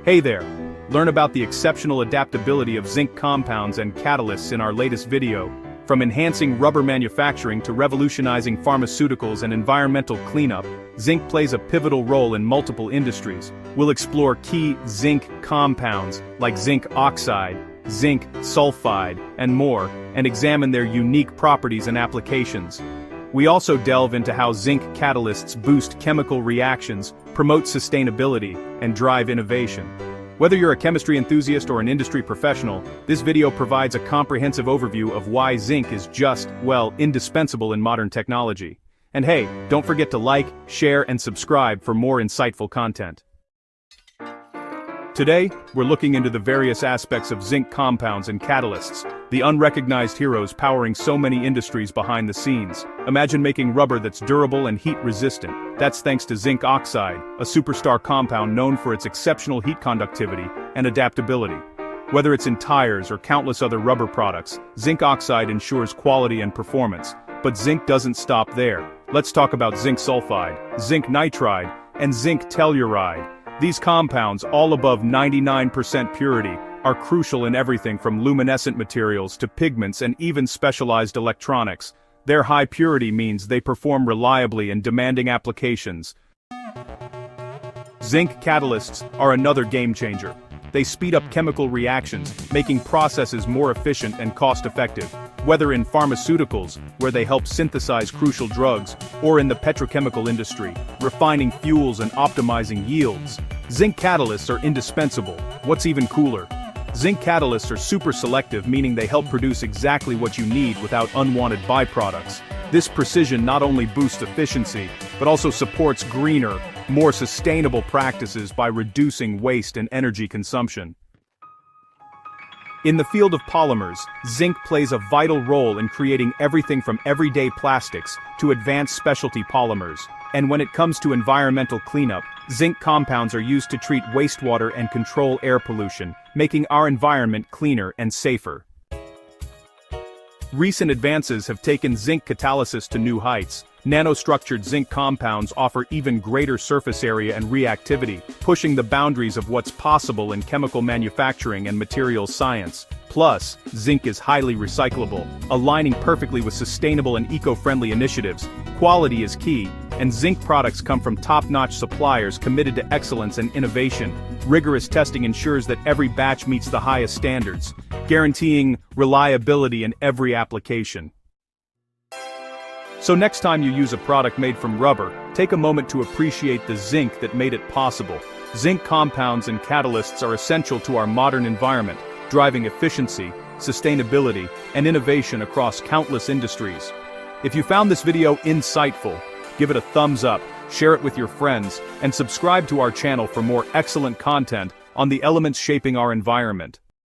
Hey there! Learn about the exceptional adaptability of zinc compounds and catalysts in our latest video. From enhancing rubber manufacturing to revolutionizing pharmaceuticals and environmental cleanup, zinc plays a pivotal role in multiple industries. We'll explore key zinc compounds like zinc oxide, zinc sulfide, and more, and examine their unique properties and applications. We also delve into how zinc catalysts boost chemical reactions, promote sustainability, and drive innovation. Whether you're a chemistry enthusiast or an industry professional, this video provides a comprehensive overview of why zinc is just, well, indispensable in modern technology. And hey, don't forget to like, share, and subscribe for more insightful content. Today, we're looking into the various aspects of zinc compounds and catalysts, the unrecognized heroes powering so many industries behind the scenes. Imagine making rubber that's durable and heat-resistant. That's thanks to zinc oxide, a superstar compound known for its exceptional heat conductivity and adaptability. Whether it's in tires or countless other rubber products, zinc oxide ensures quality and performance. But zinc doesn't stop there. Let's talk about zinc sulfide, zinc nitride, and zinc telluride. These compounds, all above 99% purity, are crucial in everything from luminescent materials to pigments and even specialized electronics. Their high purity means they perform reliably in demanding applications. Zinc catalysts are another game changer. They speed up chemical reactions, making processes more efficient and cost-effective. Whether in pharmaceuticals, where they help synthesize crucial drugs, or in the petrochemical industry, refining fuels and optimizing yields, zinc catalysts are indispensable. What's even cooler? Zinc catalysts are super selective, meaning they help produce exactly what you need without unwanted byproducts. This precision not only boosts efficiency, but also supports greener, more sustainable practices by reducing waste and energy consumption. In the field of polymers, zinc plays a vital role in creating everything from everyday plastics to advanced specialty polymers. And when it comes to environmental cleanup, zinc compounds are used to treat wastewater and control air pollution, making our environment cleaner and safer. Recent advances have taken zinc catalysis to new heights. Nanostructured zinc compounds offer even greater surface area and reactivity, pushing the boundaries of what's possible in chemical manufacturing and materials science. Plus, zinc is highly recyclable, aligning perfectly with sustainable and eco-friendly initiatives. Quality is key, and zinc products come from top-notch suppliers committed to excellence and innovation. Rigorous testing ensures that every batch meets the highest standards, guaranteeing reliability in every application. So next time you use a product made from rubber, take a moment to appreciate the zinc that made it possible. Zinc compounds and catalysts are essential to our modern environment, driving efficiency, sustainability, and innovation across countless industries. If you found this video insightful, give it a thumbs up, share it with your friends, and subscribe to our channel for more excellent content on the elements shaping our environment.